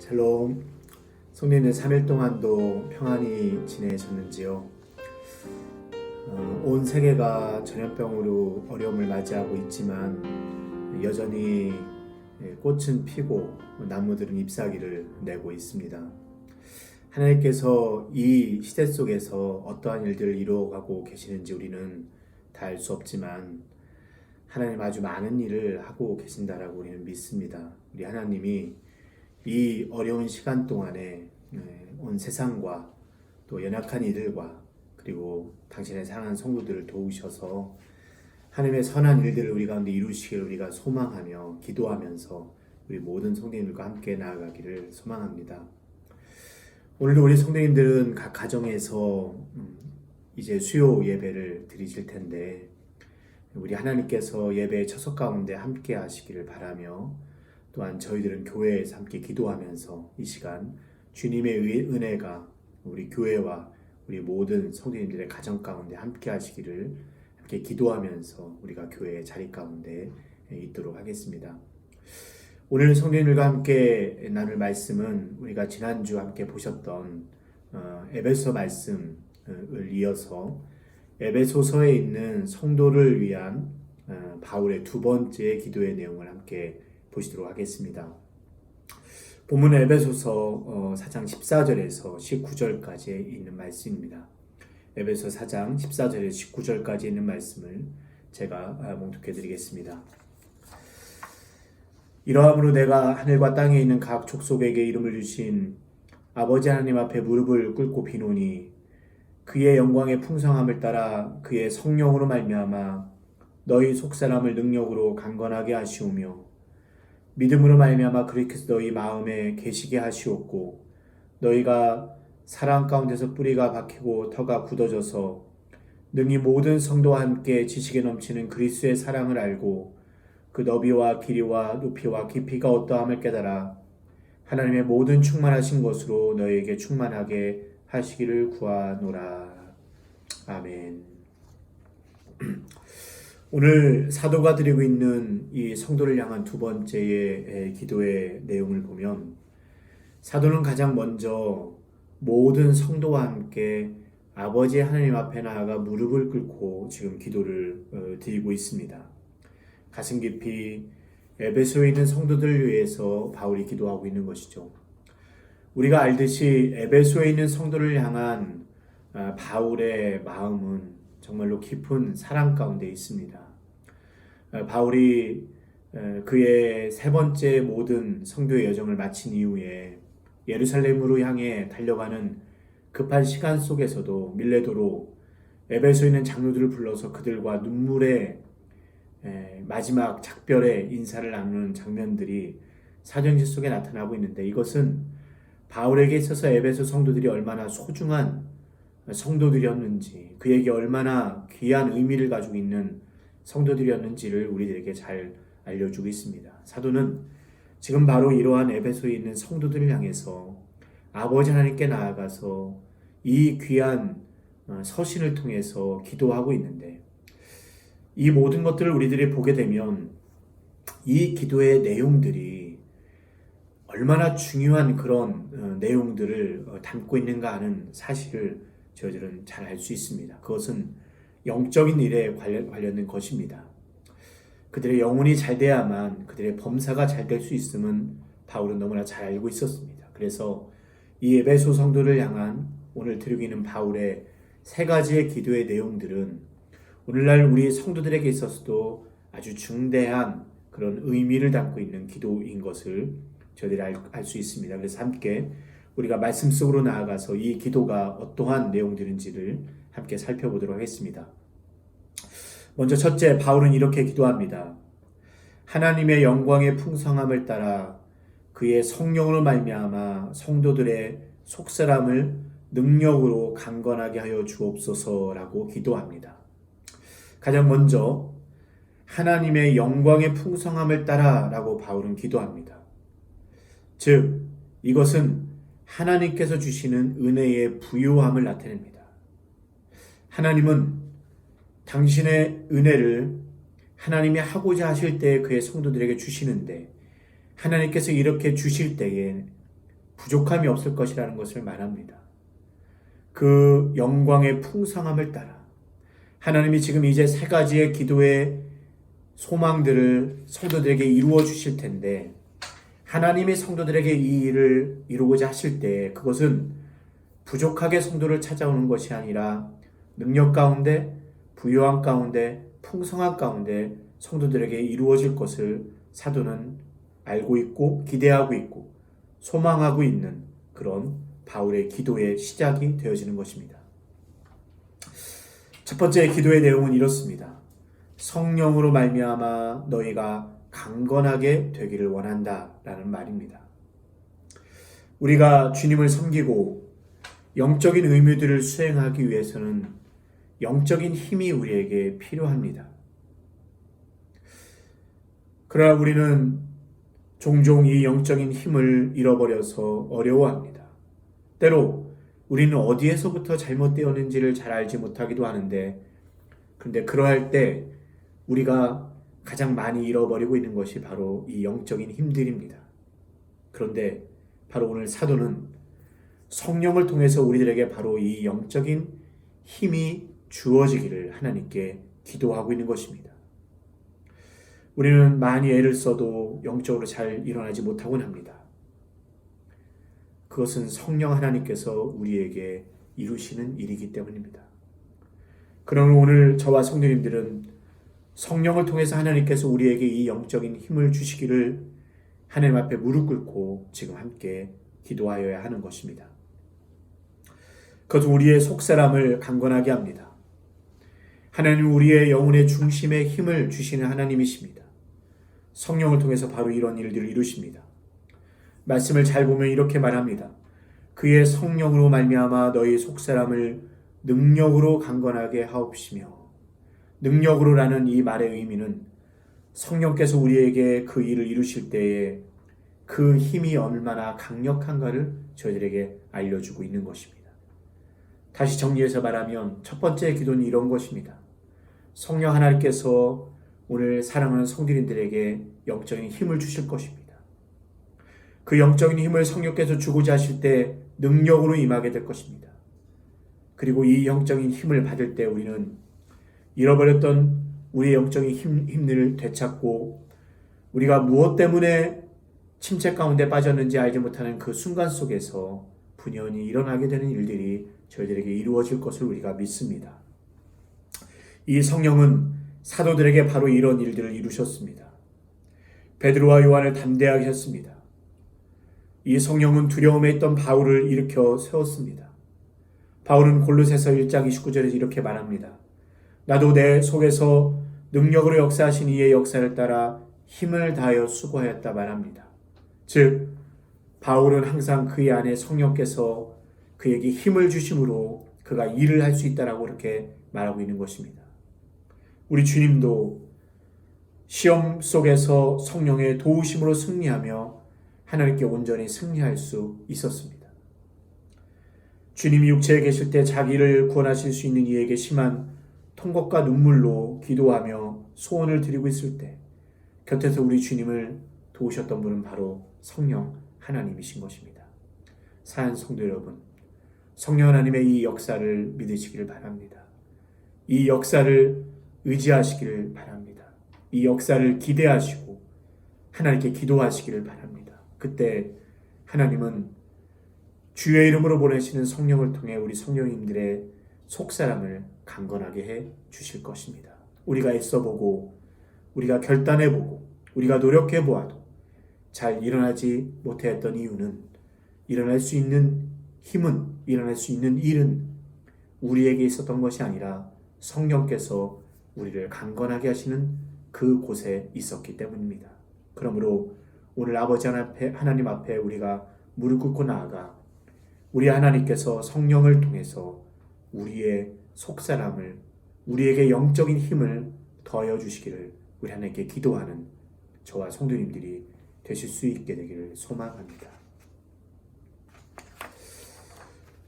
샬롬. 성도님들 3일 동안도 평안히 지내셨는지요? 온 세계가 전염병으로 어려움을 맞이하고 있지만 여전히 꽃은 피고 나무들은 잎사귀를 내고 있습니다. 하나님께서 이 시대 속에서 어떠한 일들을 이루어가고 계시는지 우리는 다 알 수 없지만 하나님 아주 많은 일을 하고 계신다라고 우리는 믿습니다. 우리 하나님이 이 어려운 시간 동안에 온 세상과 또 연약한 이들과 그리고 당신의 사랑하는 성도들을 도우셔서 하나님의 선한 일들을 우리 가운데 이루시기를 우리가 소망하며 기도하면서 우리 모든 성도님들과 함께 나아가기를 소망합니다. 오늘도 우리 성도님들은 각 가정에서 이제 수요 예배를 드리실 텐데 우리 하나님께서 예배의 처석 가운데 함께 하시기를 바라며 또한 저희들은 교회에서 함께 기도하면서 이 시간 주님의 은혜가 우리 교회와 우리 모든 성도님들의 가정 가운데 함께 하시기를 함께 기도하면서 우리가 교회의 자리 가운데 있도록 하겠습니다. 오늘 성도님들과 함께 나눌 말씀은 우리가 지난주 함께 보셨던 에베소 말씀을 이어서 에베소서에 있는 성도를 위한 바울의 두 번째 기도의 내용을 함께 보시도록 하겠습니다. 본문 에베소서 4장 14절에서 19절까지 있는 말씀입니다. 에베소 4장 14절에서 19절까지 있는 말씀을 제가 봉독해 드리겠습니다. 이러함으로 내가 하늘과 땅에 있는 각 족속에게 이름을 주신 아버지 하나님 앞에 무릎을 꿇고 비노니 그의 영광의 풍성함을 따라 그의 성령으로 말미암아 너희 속사람을 능력으로 강건하게 하시오며 믿음으로 말미암아 그리스도 너희 마음에 계시게 하시옵고 너희가 사랑 가운데서 뿌리가 박히고 터가 굳어져서 능히 모든 성도와 함께 지식에 넘치는 그리스도의 사랑을 알고 그 너비와 길이와 높이와 깊이가 어떠함을 깨달아 하나님의 모든 충만하신 것으로 너희에게 충만하게 하시기를 구하노라. 아멘. 오늘 사도가 드리고 있는 이 성도를 향한 두 번째의 기도의 내용을 보면 사도는 가장 먼저 모든 성도와 함께 아버지 하나님 앞에 나아가 무릎을 꿇고 지금 기도를 드리고 있습니다. 가슴 깊이 에베소에 있는 성도들을 위해서 바울이 기도하고 있는 것이죠. 우리가 알듯이 에베소에 있는 성도를 향한 바울의 마음은 정말로 깊은 사랑 가운데 있습니다. 바울이 그의 세 번째 모든 선교의 여정을 마친 이후에 예루살렘으로 향해 달려가는 급한 시간 속에서도 밀레도로 에베소에 있는 장로들을 불러서 그들과 눈물의 마지막 작별의 인사를 나누는 장면들이 사도행전 속에 나타나고 있는데 이것은 바울에게 있어서 에베소 성도들이 얼마나 소중한 성도들이었는지 그에게 얼마나 귀한 의미를 가지고 있는 성도들이었는지를 우리들에게 잘 알려주고 있습니다. 사도는 지금 바로 이러한 에베소에 있는 성도들을 향해서 아버지 하나님께 나아가서 이 귀한 서신을 통해서 기도하고 있는데 이 모든 것들을 우리들이 보게 되면 이 기도의 내용들이 얼마나 중요한 그런 내용들을 담고 있는가 하는 사실을 저희들은 잘 알 수 있습니다. 그것은 영적인 일에 관련된 것입니다. 그들의 영혼이 잘 돼야만 그들의 범사가 잘 될 수 있음은 바울은 너무나 잘 알고 있었습니다. 그래서 이 에베소 성도를 향한 오늘 드리고 있는 바울의 세 가지의 기도의 내용들은 오늘날 우리 성도들에게 있어서도 아주 중대한 그런 의미를 담고 있는 기도인 것을 저희들이 알 수 있습니다. 그래서 함께 우리가 말씀 속으로 나아가서 이 기도가 어떠한 내용들인지를 함께 살펴보도록 하겠습니다. 먼저 첫째, 바울은 이렇게 기도합니다. 하나님의 영광의 풍성함을 따라 그의 성령으로 말미암아 성도들의 속사람을 능력으로 강건하게 하여 주옵소서라고 기도합니다. 가장 먼저 하나님의 영광의 풍성함을 따라 라고 바울은 기도합니다. 즉 이것은 하나님께서 주시는 은혜의 부요함을 나타냅니다. 하나님은 당신의 은혜를 하나님이 하고자 하실 때에 그의 성도들에게 주시는데 하나님께서 이렇게 주실 때에 부족함이 없을 것이라는 것을 말합니다. 그 영광의 풍성함을 따라 하나님이 지금 이제 세 가지의 기도의 소망들을 성도들에게 이루어 주실 텐데, 하나님이 성도들에게 이 일을 이루고자 하실 때 그것은 부족하게 성도를 찾아오는 것이 아니라 능력 가운데, 부요한 가운데, 풍성한 가운데 성도들에게 이루어질 것을 사도는 알고 있고 기대하고 있고 소망하고 있는 그런 바울의 기도의 시작이 되어지는 것입니다. 첫 번째 기도의 내용은 이렇습니다. 성령으로 말미암아 너희가 강건하게 되기를 원한다 라는 말입니다. 우리가 주님을 섬기고 영적인 의무들을 수행하기 위해서는 영적인 힘이 우리에게 필요합니다. 그러나 우리는 종종 이 영적인 힘을 잃어버려서 어려워합니다. 때로 우리는 어디에서부터 잘못되었는지를 잘 알지 못하기도 하는데, 그런데 그러할 때 우리가 가장 많이 잃어버리고 있는 것이 바로 이 영적인 힘들입니다. 그런데 바로 오늘 사도는 성령을 통해서 우리들에게 바로 이 영적인 힘이 주어지기를 하나님께 기도하고 있는 것입니다. 우리는 많이 애를 써도 영적으로 잘 일어나지 못하곤 합니다. 그것은 성령 하나님께서 우리에게 이루시는 일이기 때문입니다. 그러면 오늘 저와 성도님들은 성령을 통해서 하나님께서 우리에게 이 영적인 힘을 주시기를 하나님 앞에 무릎 꿇고 지금 함께 기도하여야 하는 것입니다. 그것은 우리의 속사람을 강건하게 합니다. 하나님은 우리의 영혼의 중심에 힘을 주시는 하나님이십니다. 성령을 통해서 바로 이런 일들을 이루십니다. 말씀을 잘 보면 이렇게 말합니다. 그의 성령으로 말미암아 너희 속사람을 능력으로 강건하게 하옵시며, 능력으로라는 이 말의 의미는 성령께서 우리에게 그 일을 이루실 때에 그 힘이 얼마나 강력한가를 저희들에게 알려주고 있는 것입니다. 다시 정리해서 말하면 첫 번째 기도는 이런 것입니다. 성령 하나님께서 오늘 사랑하는 성도님들에게 영적인 힘을 주실 것입니다. 그 영적인 힘을 성령께서 주고자 하실 때 능력으로 임하게 될 것입니다. 그리고 이 영적인 힘을 받을 때 우리는 잃어버렸던 우리의 영적인 힘을 되찾고, 우리가 무엇 때문에 침체 가운데 빠졌는지 알지 못하는 그 순간 속에서 분연히 일어나게 되는 일들이 저희들에게 이루어질 것을 우리가 믿습니다. 이 성령은 사도들에게 바로 이런 일들을 이루셨습니다. 베드로와 요한을 담대하게 했습니다. 이 성령은 두려움에 있던 바울을 일으켜 세웠습니다. 바울은 골로새서 1장 29절에서 이렇게 말합니다. 나도 내 속에서 능력으로 역사하신 이의 역사를 따라 힘을 다하여 수고하였다 말합니다. 즉 바울은 항상 그의 안에 성령께서 그에게 힘을 주심으로 그가 일을 할 수 있다라고 그렇게 말하고 있는 것입니다. 우리 주님도 시험 속에서 성령의 도우심으로 승리하며 하나님께 온전히 승리할 수 있었습니다. 주님이 육체에 계실 때 자기를 구원하실 수 있는 이에게 심한 통곡과 눈물로 기도하며 소원을 드리고 있을 때 곁에서 우리 주님을 도우셨던 분은 바로 성령 하나님이신 것입니다. 사랑하는 성도 여러분, 성령 하나님의 이 역사를 믿으시기를 바랍니다. 이 역사를 의지하시기를 바랍니다. 이 역사를 기대하시고 하나님께 기도하시기를 바랍니다. 그때 하나님은 주의 이름으로 보내시는 성령을 통해 우리 성령님들의 속사람을 강건하게 해 주실 것입니다. 우리가 애써보고 우리가 결단해보고 우리가 노력해보아도 잘 일어나지 못했던 이유는, 일어날 수 있는 힘은, 일어날 수 있는 일은 우리에게 있었던 것이 아니라 성령께서 우리를 강건하게 하시는 그 곳에 있었기 때문입니다. 그러므로 오늘 아버지 하나님 앞에 우리가 무릎 꿇고 나아가 우리 하나님께서 성령을 통해서 우리의 속사람을, 우리에게 영적인 힘을 더하여 주시기를 우리 하나님께 기도하는 저와 성도님들이 되실 수 있게 되기를 소망합니다.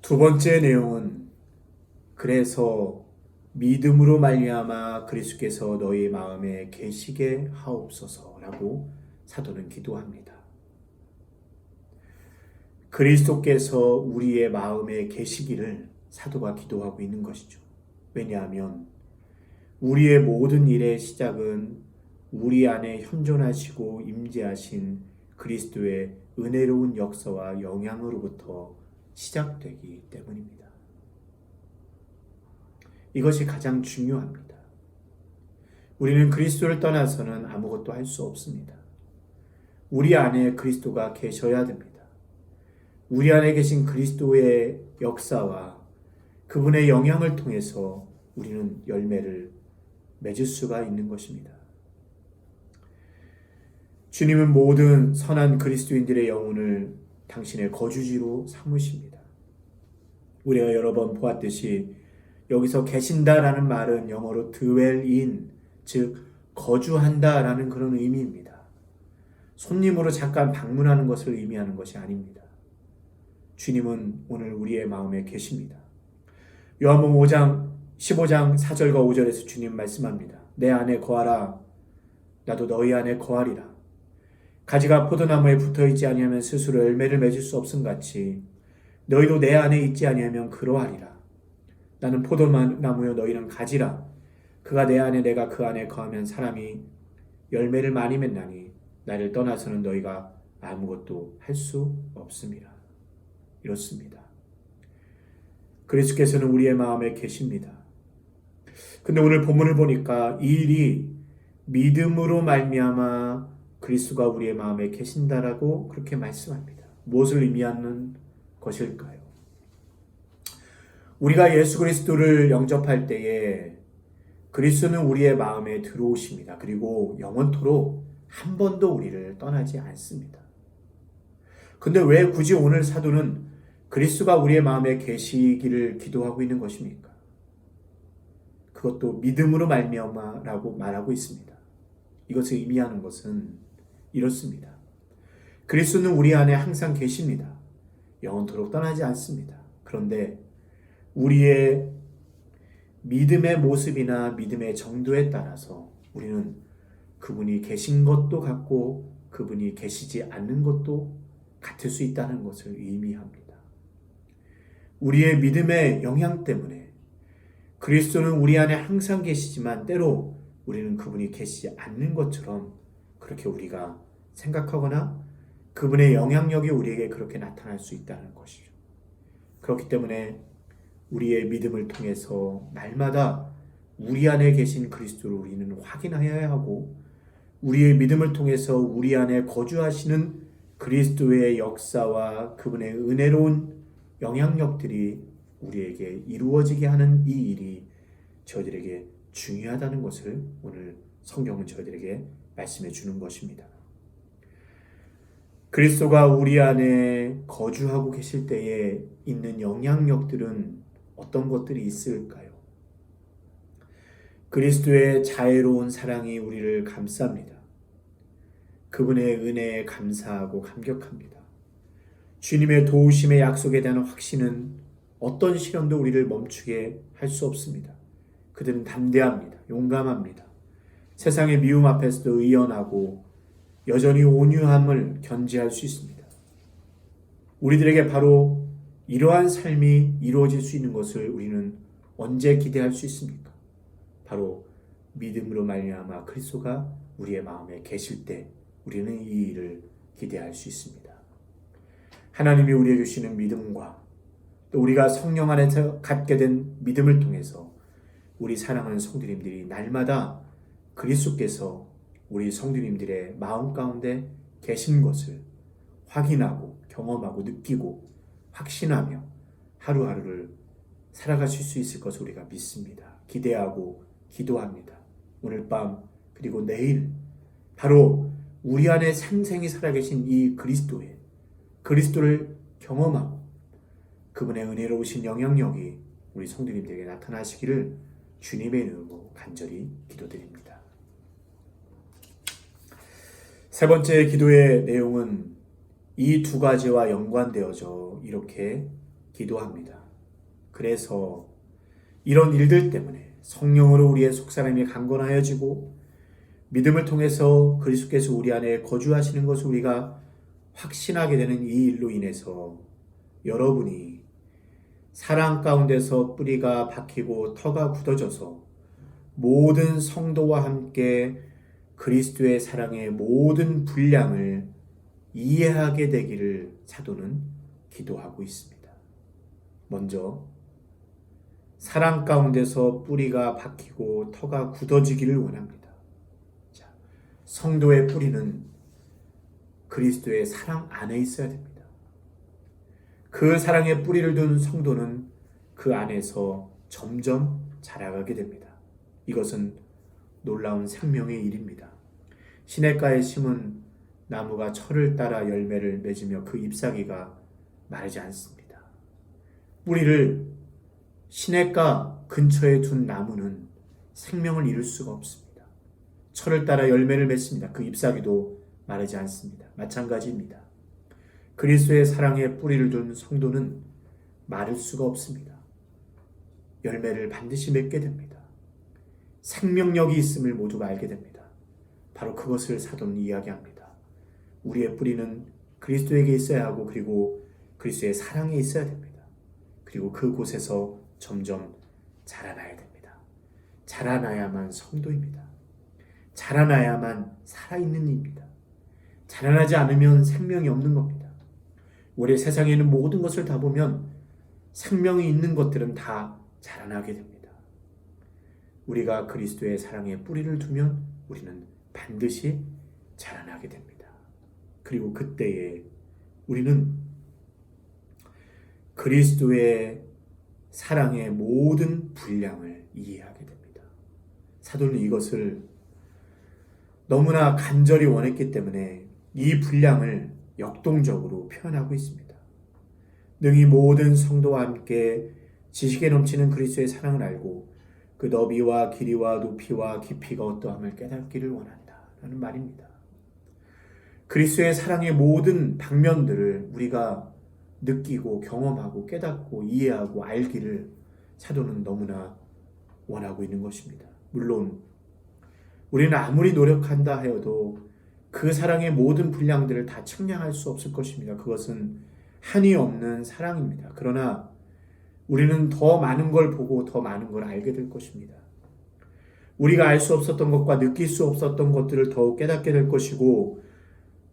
두 번째 내용은 그래서 믿음으로 말미암아 그리스도께서 너희 마음에 계시게 하옵소서라고 사도는 기도합니다. 그리스도께서 우리의 마음에 계시기를 사도가 기도하고 있는 것이죠. 왜냐하면 우리의 모든 일의 시작은 우리 안에 현존하시고 임재하신 그리스도의 은혜로운 역사와 영향으로부터 시작되기 때문입니다. 이것이 가장 중요합니다. 우리는 그리스도를 떠나서는 아무것도 할 수 없습니다. 우리 안에 그리스도가 계셔야 됩니다. 우리 안에 계신 그리스도의 역사와 그분의 영향을 통해서 우리는 열매를 맺을 수가 있는 것입니다. 주님은 모든 선한 그리스도인들의 영혼을 당신의 거주지로 삼으십니다. 우리가 여러 번 보았듯이 여기서 계신다라는 말은 영어로 dwell-in, 즉 거주한다라는 그런 의미입니다. 손님으로 잠깐 방문하는 것을 의미하는 것이 아닙니다. 주님은 오늘 우리의 마음에 계십니다. 요한복음 15장 4절과 5절에서 주님 말씀합니다. 내 안에 거하라. 나도 너희 안에 거하리라. 가지가 포도나무에 붙어있지 아니하면 스스로 열매를 맺을 수 없음같이 너희도 내 안에 있지 아니하면 그러하리라. 나는 포도나무요 너희는 가지라. 그가 내 안에 내가 그 안에 거하면 사람이 열매를 많이 맺나니 나를 떠나서는 너희가 아무것도 할 수 없습니다. 이렇습니다. 그리스도께서는 우리의 마음에 계십니다. 근데 오늘 본문을 보니까 이 일이 믿음으로 말미암아 그리스도가 우리의 마음에 계신다라고 그렇게 말씀합니다. 무엇을 의미하는 것일까요? 우리가 예수 그리스도를 영접할 때에 그리스도는 우리의 마음에 들어오십니다. 그리고 영원토록 한 번도 우리를 떠나지 않습니다. 근데 왜 굳이 오늘 사도는 그리스도가 우리의 마음에 계시기를 기도하고 있는 것입니까? 그것도 믿음으로 말미암아라고 말하고 있습니다. 이것을 의미하는 것은 이렇습니다. 그리스도는 우리 안에 항상 계십니다. 영원토록 떠나지 않습니다. 그런데 우리의 믿음의 모습이나 믿음의 정도에 따라서 우리는 그분이 계신 것도 같고 그분이 계시지 않는 것도 같을 수 있다는 것을 의미합니다. 우리의 믿음의 영향 때문에 그리스도는 우리 안에 항상 계시지만 때로 우리는 그분이 계시지 않는 것처럼 그렇게 우리가 생각하거나 그분의 영향력이 우리에게 그렇게 나타날 수 있다는 것이죠. 그렇기 때문에 우리의 믿음을 통해서 날마다 우리 안에 계신 그리스도를 우리는 확인하여야 하고 우리의 믿음을 통해서 우리 안에 거주하시는 그리스도의 역사와 그분의 은혜로운 영향력들이 우리에게 이루어지게 하는 이 일이 저희들에게 중요하다는 것을 오늘 성경은 저희들에게 말씀해 주는 것입니다. 그리스도가 우리 안에 거주하고 계실 때에 있는 영향력들은 어떤 것들이 있을까요? 그리스도의 자애로운 사랑이 우리를 감쌉니다. 그분의 은혜에 감사하고 감격합니다. 주님의 도우심의 약속에 대한 확신은 어떤 시련도 우리를 멈추게 할 수 없습니다. 그들은 담대합니다. 용감합니다. 세상의 미움 앞에서도 의연하고 여전히 온유함을 견지할 수 있습니다. 우리들에게 바로 이러한 삶이 이루어질 수 있는 것을 우리는 언제 기대할 수 있습니까? 바로 믿음으로 말미암아 그리스도가 우리의 마음에 계실 때 우리는 이 일을 기대할 수 있습니다. 하나님이 우리에게 주시는 믿음과 또 우리가 성령 안에서 갖게 된 믿음을 통해서 우리 사랑하는 성도님들이 날마다 그리스도께서 우리 성도님들의 마음 가운데 계신 것을 확인하고 경험하고 느끼고 확신하며 하루하루를 살아가실 수 있을 것을 우리가 믿습니다. 기대하고 기도합니다. 오늘 밤 그리고 내일 바로 우리 안에 생생히 살아계신 이 그리스도를 경험하고 그분의 은혜로우신 영향력이 우리 성도님들에게 나타나시기를 주님의 이름으로 간절히 기도드립니다. 세 번째 기도의 내용은 이 두 가지와 연관되어져 이렇게 기도합니다. 그래서 이런 일들 때문에 성령으로 우리의 속사람이 강건하여지고 믿음을 통해서 그리스도께서 우리 안에 거주하시는 것을 우리가 확신하게 되는 이 일로 인해서 여러분이 사랑 가운데서 뿌리가 박히고 터가 굳어져서 모든 성도와 함께 그리스도의 사랑의 모든 분량을 이해하게 되기를 사도는 기도하고 있습니다. 먼저 사랑 가운데서 뿌리가 박히고 터가 굳어지기를 원합니다. 자, 성도의 뿌리는 그리스도의 사랑 안에 있어야 됩니다. 그 사랑에 뿌리를 둔 성도는 그 안에서 점점 자라가게 됩니다. 이것은 놀라운 생명의 일입니다. 시냇가에 심은 나무가 철을 따라 열매를 맺으며 그 잎사귀가 마르지 않습니다. 뿌리를 시냇가 근처에 둔 나무는 생명을 이룰 수가 없습니다. 철을 따라 열매를 맺습니다. 그 잎사귀도 마르지 않습니다. 마찬가지입니다. 그리스도의 사랑에 뿌리를 둔 성도는 마를 수가 없습니다. 열매를 반드시 맺게 됩니다. 생명력이 있음을 모두가 알게 됩니다. 바로 그것을 사도는 이야기합니다. 우리의 뿌리는 그리스도에게 있어야 하고 그리고 그리스도의 사랑에 있어야 됩니다. 그리고 그곳에서 점점 자라나야 됩니다. 자라나야만 성도입니다. 자라나야만 살아있는 입니다. 자라나지 않으면 생명이 없는 겁니다. 우리 세상에 있는 모든 것을 다 보면 생명이 있는 것들은 다 자라나게 됩니다. 우리가 그리스도의 사랑에 뿌리를 두면 우리는 반드시 자라나게 됩니다. 그리고 그때에 우리는 그리스도의 사랑의 모든 분량을 이해하게 됩니다. 사도는 이것을 너무나 간절히 원했기 때문에 이 분량을 역동적으로 표현하고 있습니다. 능히 모든 성도와 함께 지식에 넘치는 그리스도의 사랑을 알고 그 너비와 길이와 높이와 깊이가 어떠함을 깨닫기를 원한다 라는 말입니다. 그리스도의 사랑의 모든 방면들을 우리가 느끼고 경험하고 깨닫고 이해하고 알기를 사도는 너무나 원하고 있는 것입니다. 물론 우리는 아무리 노력한다 하여도 그 사랑의 모든 분량들을 다 측량할 수 없을 것입니다. 그것은 한이 없는 사랑입니다. 그러나 우리는 더 많은 걸 보고 더 많은 걸 알게 될 것입니다. 우리가 알 수 없었던 것과 느낄 수 없었던 것들을 더욱 깨닫게 될 것이고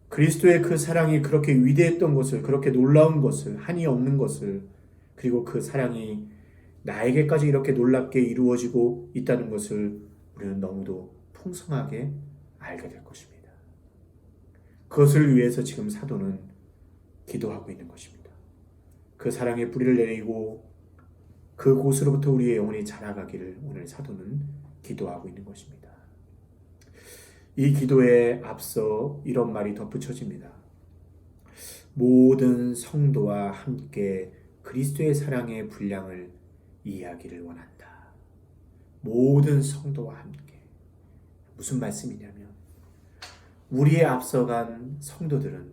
그리스도의 그 사랑이 그렇게 위대했던 것을, 그렇게 놀라운 것을, 한이 없는 것을, 그리고 그 사랑이 나에게까지 이렇게 놀랍게 이루어지고 있다는 것을 우리는 너무도 풍성하게 알게 될 것입니다. 그것을 위해서 지금 사도는 기도하고 있는 것입니다. 그 사랑의 뿌리를 내리고 그곳으로부터 우리의 영혼이 자라가기를 오늘 사도는 기도하고 있는 것입니다. 이 기도에 앞서 이런 말이 덧붙여집니다. 모든 성도와 함께 그리스도의 사랑의 분량을 이해하기를 원한다. 모든 성도와 함께. 무슨 말씀이냐면 우리의 앞서간 성도들은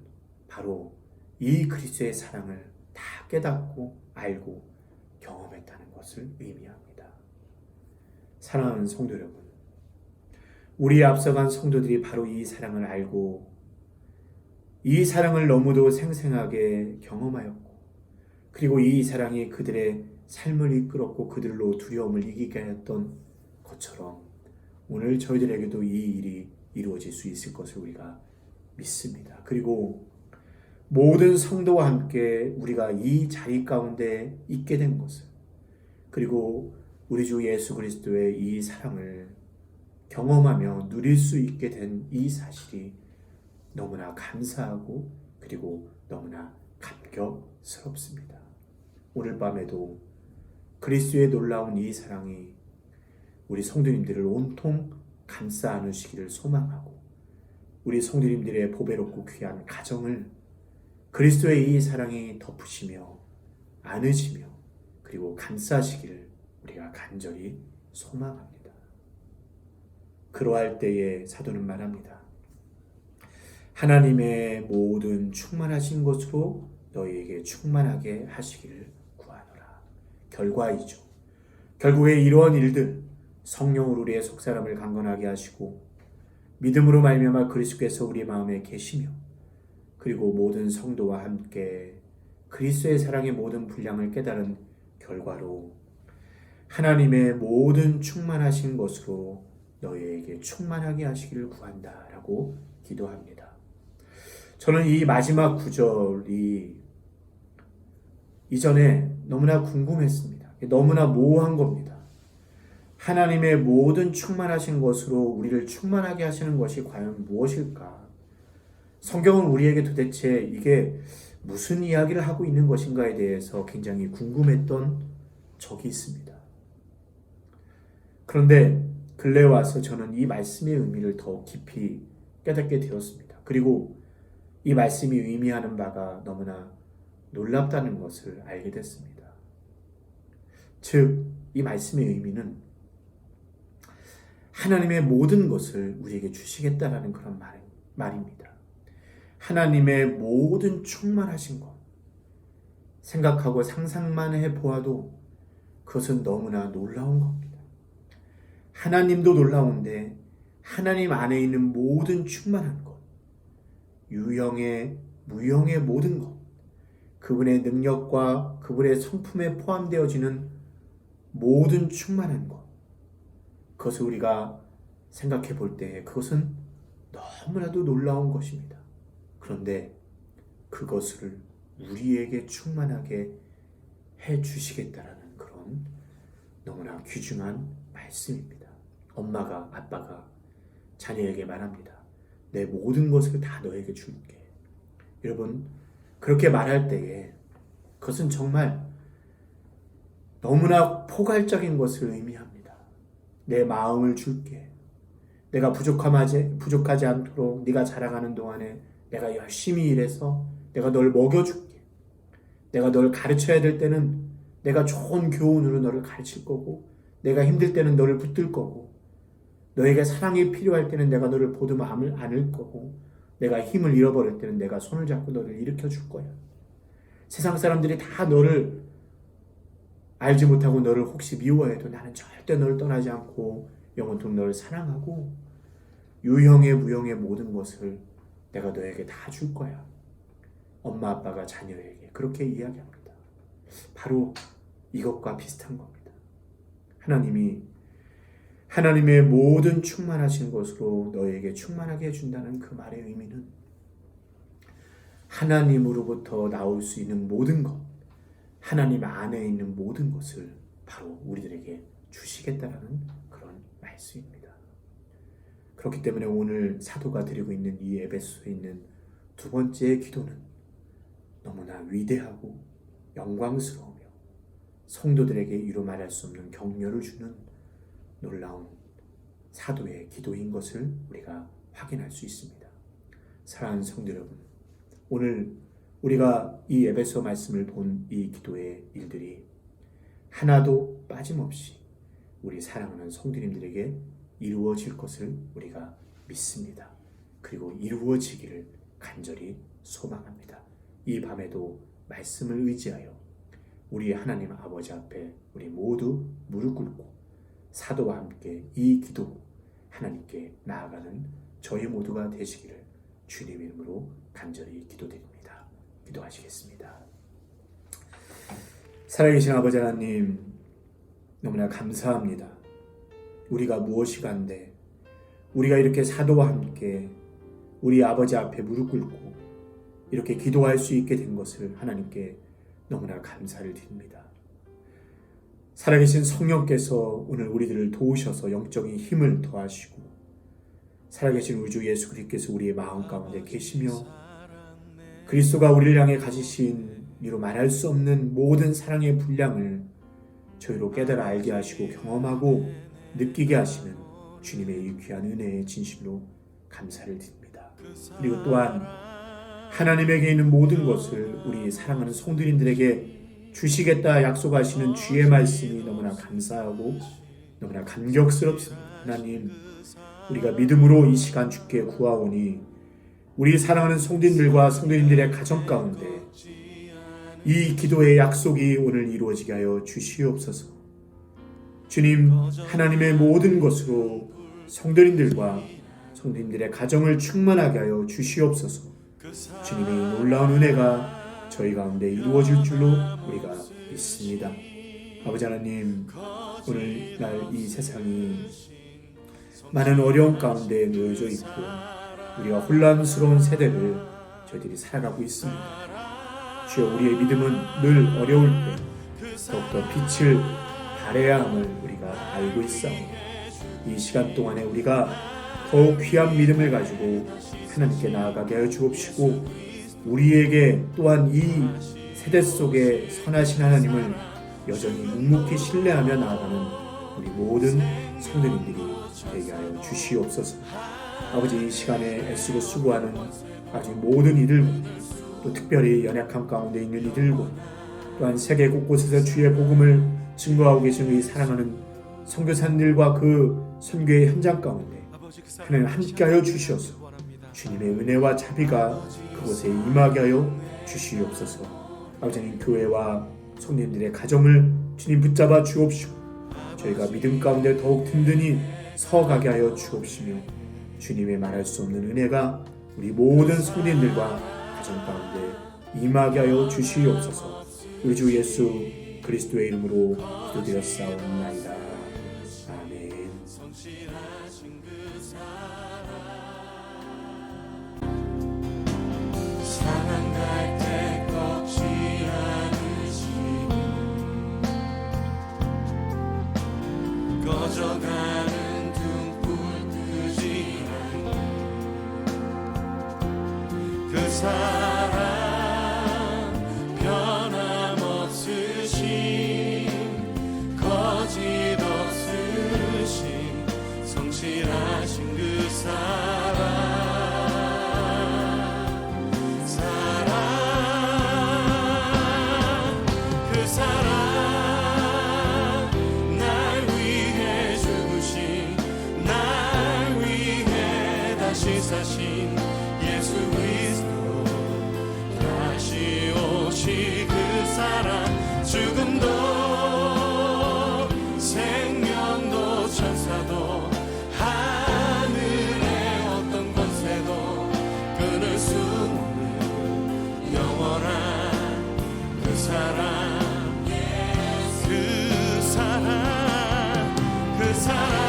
바로 이 그리스도의 사랑을 다 깨닫고 알고 경험했다는 것을 의미합니다. 사랑하는 성도 여러분, 우리의 앞서간 성도들이 바로 이 사랑을 알고 이 사랑을 너무도 생생하게 경험하였고 그리고 이 사랑이 그들의 삶을 이끌었고 그들로 두려움을 이기게 하였던 것처럼 오늘 저희들에게도 이 일이 이루어질 수 있을 것을 우리가 믿습니다. 그리고 모든 성도와 함께 우리가 이 자리 가운데 있게 된 것을 그리고 우리 주 예수 그리스도의 이 사랑을 경험하며 누릴 수 있게 된 이 사실이 너무나 감사하고 그리고 너무나 감격스럽습니다. 오늘 밤에도 그리스도의 놀라운 이 사랑이 우리 성도님들을 온통 감싸 안으시기를 소망하고 우리 성도님들의 보배롭고 귀한 가정을 그리스도의 이 사랑이 덮으시며 안으시며 그리고 감싸시기를 우리가 간절히 소망합니다. 그러할 때에 사도는 말합니다. 하나님의 모든 충만하신 것으로 너희에게 충만하게 하시기를 구하노라. 결과이죠. 결국에 이러한 일들 성령으로 우리의 속사람을 강건하게 하시고 믿음으로 말미암아 그리스도께서 우리 마음에 계시며 그리고 모든 성도와 함께 그리스도의 사랑의 모든 분량을 깨달은 결과로 하나님의 모든 충만하신 것으로 너희에게 충만하게 하시기를 구한다 라고 기도합니다. 저는 이 마지막 구절이 이전에 너무나 궁금했습니다. 너무나 모호한 겁니다. 하나님의 모든 충만하신 것으로 우리를 충만하게 하시는 것이 과연 무엇일까? 성경은 우리에게 도대체 이게 무슨 이야기를 하고 있는 것인가에 대해서 굉장히 궁금했던 적이 있습니다. 그런데 근래에 와서 저는 이 말씀의 의미를 더 깊이 깨닫게 되었습니다. 그리고 이 말씀이 의미하는 바가 너무나 놀랍다는 것을 알게 됐습니다. 즉, 이 말씀의 의미는 하나님의 모든 것을 우리에게 주시겠다라는 그런 말입니다. 하나님의 모든 충만하신 것, 생각하고 상상만 해보아도 그것은 너무나 놀라운 겁니다. 하나님도 놀라운데 하나님 안에 있는 모든 충만한 것, 유형의 무형의 모든 것, 그분의 능력과 그분의 성품에 포함되어지는 모든 충만한 것, 그것을 우리가 생각해 볼 때 그것은 너무나도 놀라운 것입니다. 그런데 그것을 우리에게 충만하게 해 주시겠다라는 그런 너무나 귀중한 말씀입니다. 엄마가, 아빠가 자녀에게 말합니다. 내 모든 것을 다 너에게 줄게. 여러분, 그렇게 말할 때에 그것은 정말 너무나 포괄적인 것을 의미합니다. 내 마음을 줄게. 내가 부족하지 않도록 네가 자라가는 동안에 내가 열심히 일해서 내가 널 먹여줄게. 내가 널 가르쳐야 될 때는 내가 좋은 교훈으로 너를 가르칠 거고, 내가 힘들 때는 너를 붙들 거고, 너에게 사랑이 필요할 때는 내가 너를 보듬어 안을 거고, 내가 힘을 잃어버릴 때는 내가 손을 잡고 너를 일으켜 줄 거야. 세상 사람들이 다 너를 알지 못하고 너를 혹시 미워해도 나는 절대 너를 떠나지 않고 영원토록 너를 사랑하고 유형의 무형의 모든 것을 내가 너에게 다 줄 거야. 엄마 아빠가 자녀에게 그렇게 이야기합니다. 바로 이것과 비슷한 겁니다. 하나님의 모든 충만하신 것으로 너에게 충만하게 해준다는 그 말의 의미는 하나님으로부터 나올 수 있는 모든 것, 하나님 안에 있는 모든 것을 바로 우리들에게 주시겠다라는 그런 말씀입니다. 그렇기 때문에 오늘 사도가 드리고 있는 이 에베소에 있는 두 번째의 기도는 너무나 위대하고 영광스러우며 성도들에게 이루 말할 수 없는 격려를 주는 놀라운 사도의 기도인 것을 우리가 확인할 수 있습니다. 사랑하는 성도 여러분, 오늘 우리가 이 에베소 말씀을 본 이 기도의 일들이 하나도 빠짐없이 우리 사랑하는 성도님들에게 이루어질 것을 우리가 믿습니다. 그리고 이루어지기를 간절히 소망합니다. 이 밤에도 말씀을 의지하여 우리 하나님 아버지 앞에 우리 모두 무릎 꿇고 사도와 함께 이 기도 하나님께 나아가는 저희 모두가 되시기를 주님 이름으로 간절히 기도드립니다. 기도하시겠습니다. 살아계신 아버지 하나님, 너무나 감사합니다. 우리가 무엇이 간데 우리가 이렇게 사도와 함께 우리 아버지 앞에 무릎 꿇고 이렇게 기도할 수 있게 된 것을 하나님께 너무나 감사를 드립니다. 살아계신 성령께서 오늘 우리들을 도우셔서 영적인 힘을 더하시고 살아계신 우주 예수 그리스도께서 우리의 마음 가운데 계시며 그리스도가 우리를 향해 가지신 이로 말할 수 없는 모든 사랑의 분량을 저희로 깨달아 알게 하시고 경험하고 느끼게 하시는 주님의 이 귀한 은혜에 진심으로 감사를 드립니다. 그리고 또한 하나님에게 있는 모든 것을 우리 사랑하는 성도님들에게 주시겠다 약속하시는 주의 말씀이 너무나 감사하고 너무나 감격스럽습니다. 하나님, 우리가 믿음으로 이 시간 주께 구하오니 우리 사랑하는 성도님들과 성도님들의 가정 가운데 이 기도의 약속이 오늘 이루어지게 하여 주시옵소서. 주님, 하나님의 모든 것으로 성도님들과 성도님들의 가정을 충만하게 하여 주시옵소서. 주님의 이 놀라운 은혜가 저희 가운데 이루어질 줄로 우리가 믿습니다. 아버지 하나님, 오늘날 이 세상이 많은 어려움 가운데 놓여져 있고 우리가 혼란스러운 세대를 저희들이 살아가고 있습니다. 주여, 우리의 믿음은 늘 어려울 때 더욱더 빛을 발해야 함을 우리가 알고 있사오니 이 시간 동안에 우리가 더욱 귀한 믿음을 가지고 하나님께 나아가게 하여 주옵시고, 우리에게 또한 이 세대 속에 선하신 하나님을 여전히 묵묵히 신뢰하며 나아가는 우리 모든 성도님들이 되게 하여 주시옵소서. 아버지, 이 시간에 애쓰고 수고하는 아주 모든 이들과 또 특별히 연약함 가운데 있는 이들과 또한 세계 곳곳에서 주의 복음을 증거하고 계신 우리 사랑하는 선교사님들과 그 선교의 현장 가운데 하나님 함께하여 주시옵소서. 주님의 은혜와 자비가 그곳에 임하게 하여 주시옵소서. 아버지님, 교회와 성도님들의 가정을 주님 붙잡아 주옵시고 저희가 믿음 가운데 더욱 든든히 서가게 하여 주옵시며 주님의 말할 수 없는 은혜가 우리 모든 성도님들과 가정 가운데 임하게 하여 주시옵소서. 우리 주 예수 그리스도의 이름으로 기도드렸사옵나이다. 아멘. 사랑할 때 꺾지 않으시니 꺼져가는 등불 끄지 않는 그 사랑 변함없으신 거짓 없으신 성실하신 그 사랑 사신 예수 그리스도 다시 오실 그 사랑, 죽음도 생명도 천사도 하늘의 어떤 권세도 끊을 수 없는 영원한 그 사랑, 그 사랑, 그 사랑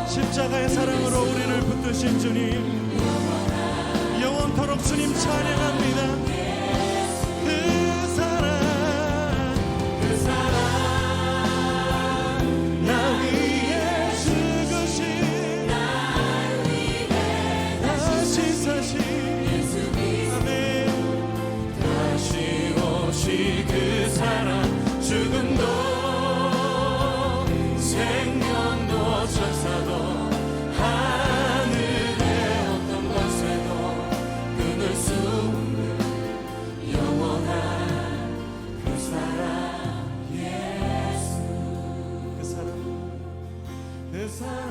십자가의 사랑으로 우리를 붙드신 주님, 영원토록 주님 찬양합니다. 그 사랑, 그 사랑, 나 위해 죽으신, 날 위해 다시 사신 예수 그리스도, 아멘. 다시 오실 그 사랑, 죽음도 생명도 천사도 하늘의 어떤 권세도 끊을 수 없는 영원한 그 사랑, 예수. 그 사랑, 그 사랑,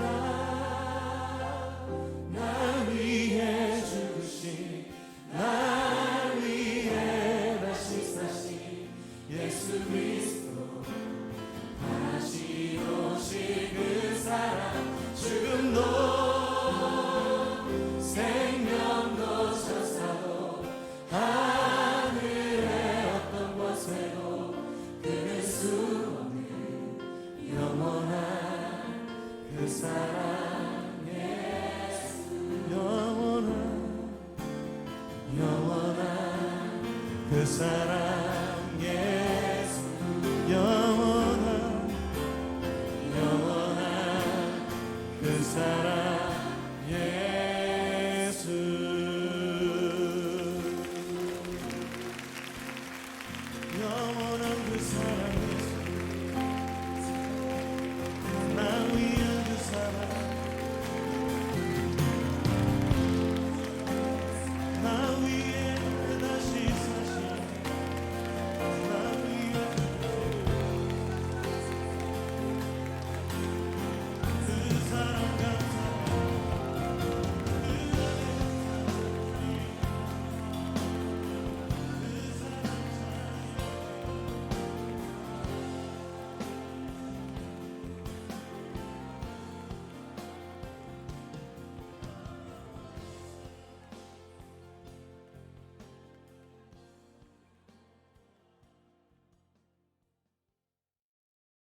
날 위해 죽으신, 날 위해 다시 사신 예수 그리스도, 다시 오실 그 사랑, 죽음도 생명도 천사도 하늘의 어떤 권세도 끊을 수 없는 영원한 그 사랑, 예수. 영원한 그 사랑, 예수. 영원한 그 사랑.